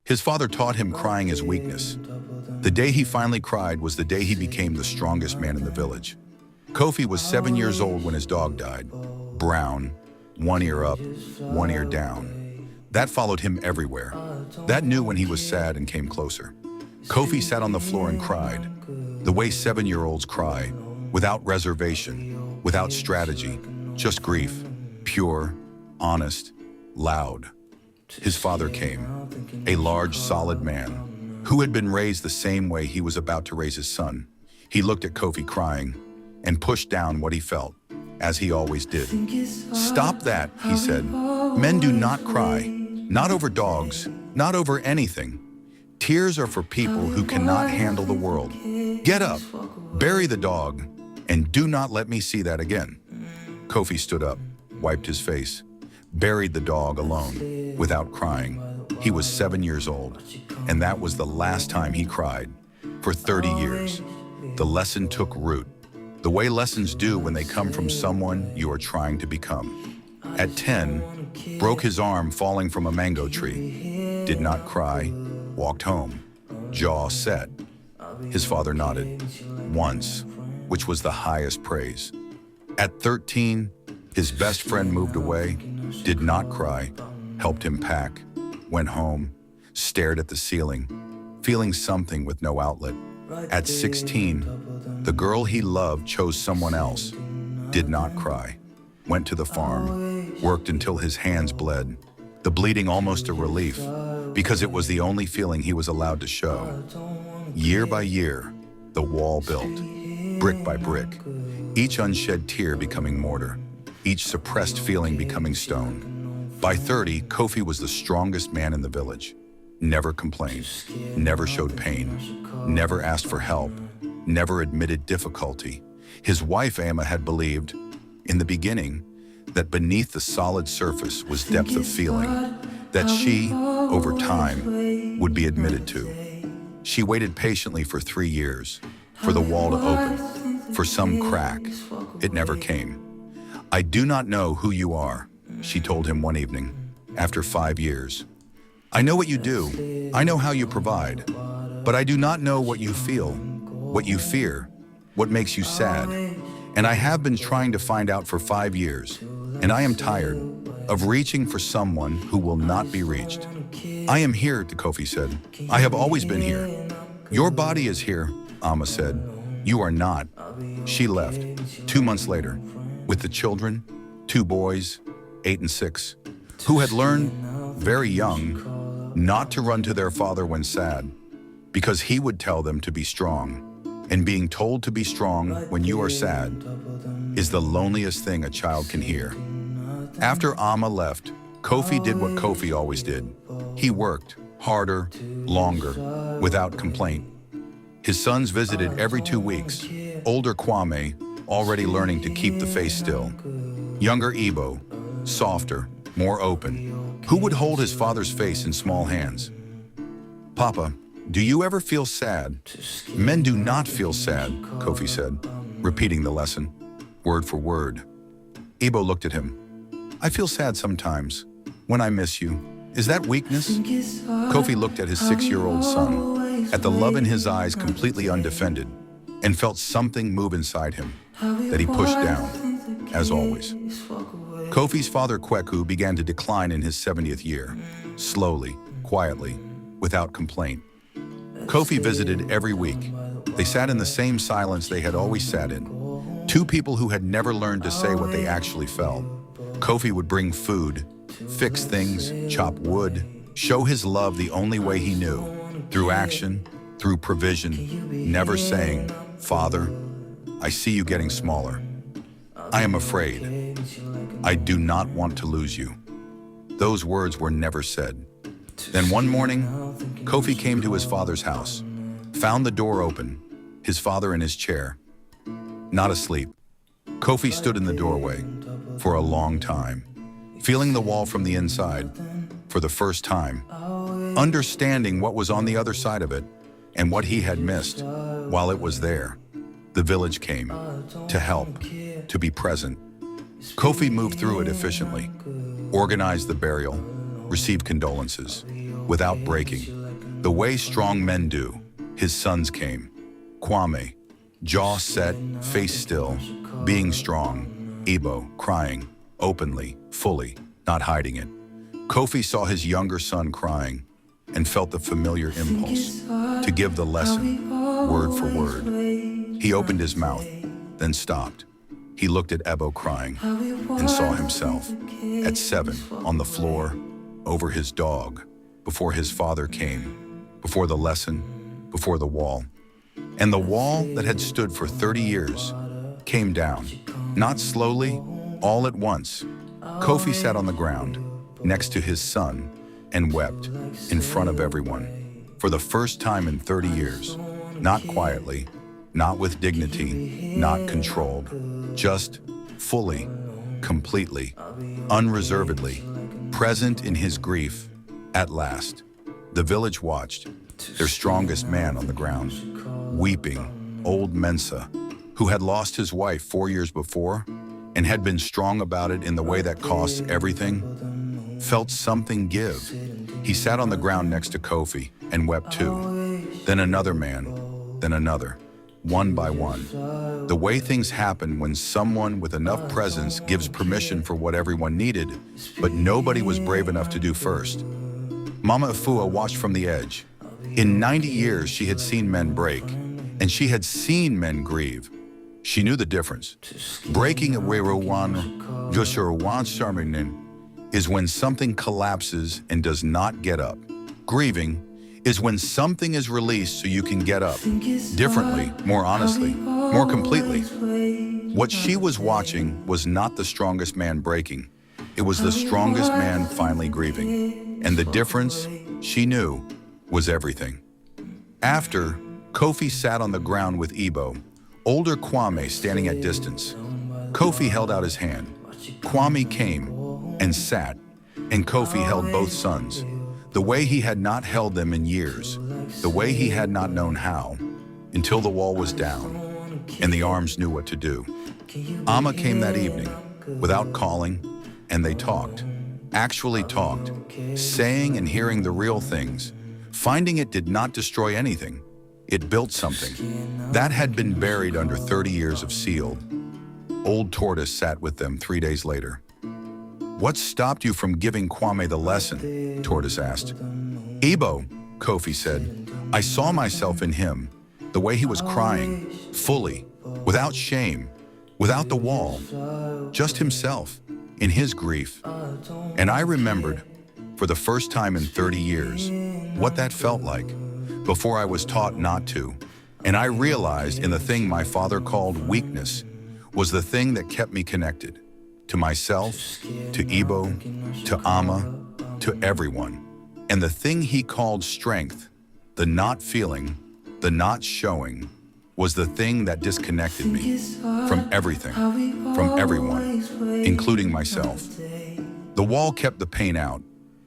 His father taught him crying is weakness. The day he finally cried was the day he became the strongest man in the village. Kofi was 7 years old when his dog died. Brown, one ear up, one ear down. That followed him everywhere. That knew when he was sad and came closer. Kofi sat on the floor and cried, the way 7-year-olds cry, without reservation, without strategy, just grief, pure, honest, loud. His father came, a large, solid man, who had been raised the same way he was about to raise his son. He looked at Kofi crying and pushed down what he felt, as he always did. "Stop that," he said. "Men do not cry, not over dogs, not over anything. Tears are for people who cannot handle the world. Get up, bury the dog, and do not let me see that again." Kofi stood up, wiped his face, buried the dog alone, without crying. He was 7 years old, and that was the last time he cried. For 30 years, the lesson took root, the way lessons do when they come from someone you are trying to become. At 10, broke his arm falling from a mango tree, did not cry, walked home, jaw set. His father nodded, once, which was the highest praise. At 13, his best friend moved away, did not cry, helped him pack, went home, stared at the ceiling, feeling something with no outlet. At 16, the girl he loved chose someone else, did not cry, went to the farm, worked until his hands bled, the bleeding almost a relief, because it was the only feeling he was allowed to show. Year by year, the wall built, brick by brick, each unshed tear becoming mortar, each suppressed feeling becoming stone. By 30, Kofi was the strongest man in the village. Never complained, never showed pain, never asked for help, never admitted difficulty. His wife, Amma, had believed, in the beginning, that beneath the solid surface was depth of feeling, that she, over time, would be admitted to. She waited patiently for 3 years, for the wall to open, for some crack. It never came. "I do not know who you are," she told him one evening, after 5 years. "I know what you do, I know how you provide, but I do not know what you feel, what you fear, what makes you sad. And I have been trying to find out for 5 years, and I am tired of reaching for someone who will not be reached." "I am here," Kofi said. "I have always been here." "Your body is here," Amma said. "You are not." She left, 2 months later, with the children, 2 boys, 8 and 6, who had learned, very young, not to run to their father when sad, because he would tell them to be strong. And being told to be strong when you are sad is the loneliest thing a child can hear. After Amma left, Kofi did what Kofi always did. He worked harder, longer, without complaint. His sons visited every 2 weeks, older Kwame, already learning to keep the face still. Younger Ibo, softer, more open, who would hold his father's face in small hands. "Papa, do you ever feel sad?" "Men do not feel sad," Kofi said, repeating the lesson, word for word. Ibo looked at him. "I feel sad sometimes, when I miss you. Is that weakness?" Kofi looked at his 6-year-old son, at the love in his eyes completely undefended, and felt something move inside him, that he pushed down, as always. Kofi's father, Kweku, began to decline in his 70th year, slowly, quietly, without complaint. Kofi visited every week. They sat in the same silence they had always sat in. 2 people who had never learned to say what they actually felt. Kofi would bring food, fix things, chop wood, show his love the only way he knew, through action, through provision, never saying, "Father, I see you getting smaller. I am afraid. I do not want to lose you." Those words were never said. Then one morning, Kofi came to his father's house, found the door open, his father in his chair, not asleep. Kofi stood in the doorway for a long time, feeling the wall from the inside for the first time, understanding what was on the other side of it and what he had missed while it was there. The village came to help, to be present. Kofi moved through it efficiently, organized the burial, receive condolences, without breaking. The way strong men do, his sons came. Kwame, jaw set, face still, being strong. Ebo, crying, openly, fully, not hiding it. Kofi saw his younger son crying and felt the familiar impulse to give the lesson, word for word. He opened his mouth, then stopped. He looked at Ebo crying and saw himself, at 7, on the floor, over his dog, before his father came, before the lesson, before the wall. And the wall that had stood for 30 years came down, not slowly, all at once. Kofi sat on the ground, next to his son, and wept in front of everyone. For the first time in 30 years, not quietly, not with dignity, not controlled, just fully, completely, unreservedly, present in his grief. At last, the village watched, their strongest man on the ground, weeping, old Mensa, who had lost his wife 4 years before and had been strong about it in the way that costs everything, felt something give. He sat on the ground next to Kofi and wept too. Then another man, then another, one by one. The way things happen when someone with enough presence gives permission for what everyone needed, but nobody was brave enough to do first. Mama Afua watched from the edge. In 90 years, she had seen men break, and she had seen men grieve. She knew the difference. Breaking a Werowan, Joshua is when something collapses and does not get up. Grieving is when something is released so you can get up, differently, more honestly, more completely. What she was watching was not the strongest man breaking. It was the strongest man finally grieving. And the difference, she knew, was everything. After, Kofi sat on the ground with Ebo, older Kwame standing at distance. Kofi held out his hand. Kwame came and sat, and Kofi held both sons, the way he had not held them in years, the way he had not known how, until the wall was down, and the arms knew what to do. Amma came that evening, without calling, and they talked, actually talked, saying and hearing the real things. Finding it did not destroy anything. It built something that had been buried under 30 years of sealed. Old Tortoise sat with them 3 days later. "What stopped you from giving Kwame the lesson?" Tortoise asked. "Ebo," Kofi said. "I saw myself in him, the way he was crying, fully, without shame, without the wall, just himself, in his grief. And I remembered, for the first time in 30 years, what that felt like, before I was taught not to. And I realized in the thing my father called weakness was the thing that kept me connected, to myself, to Ebo, to Amma, to everyone. And the thing he called strength, the not feeling, the not showing, was the thing that disconnected me from everything, from everyone, including myself. The wall kept the pain out,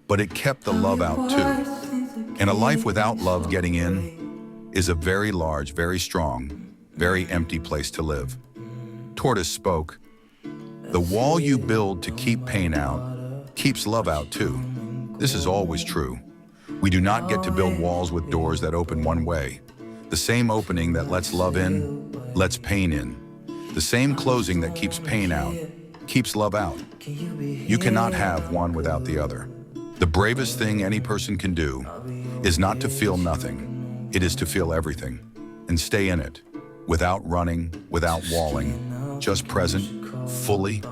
but it kept the love out too. And a life without love getting in is a very large, very strong, very empty place to live." Tortoise spoke. "The wall you build to keep pain out keeps love out too. This is always true. We do not get to build walls with doors that open one way. The same opening that lets love in, lets pain in. The same closing that keeps pain out, keeps love out. You cannot have one without the other. The bravest thing any person can do is not to feel nothing. It is to feel everything and stay in it, without running, without walling, just present, fully.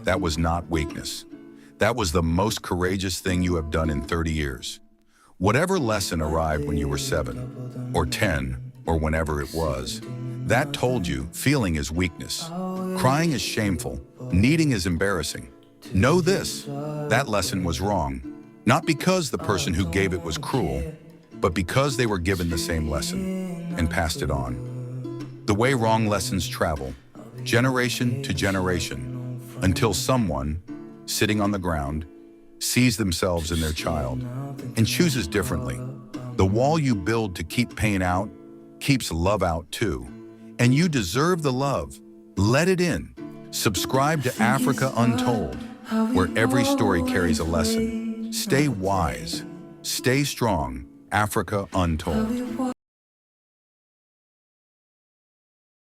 That was not weakness. That was the most courageous thing you have done in 30 years. Whatever lesson arrived when you were 7 or 10 or whenever it was, that told you feeling is weakness. Crying is shameful. Needing is embarrassing. Know this, that lesson was wrong. Not because the person who gave it was cruel, but because they were given the same lesson and passed it on. The way wrong lessons travel, generation to generation, until someone, sitting on the ground, sees themselves in their child and chooses differently. The wall you build to keep pain out keeps love out too. And you deserve the love. Let it in. Subscribe to Africa Untold, where every story carries a lesson. Stay wise. Stay strong. Africa Untold.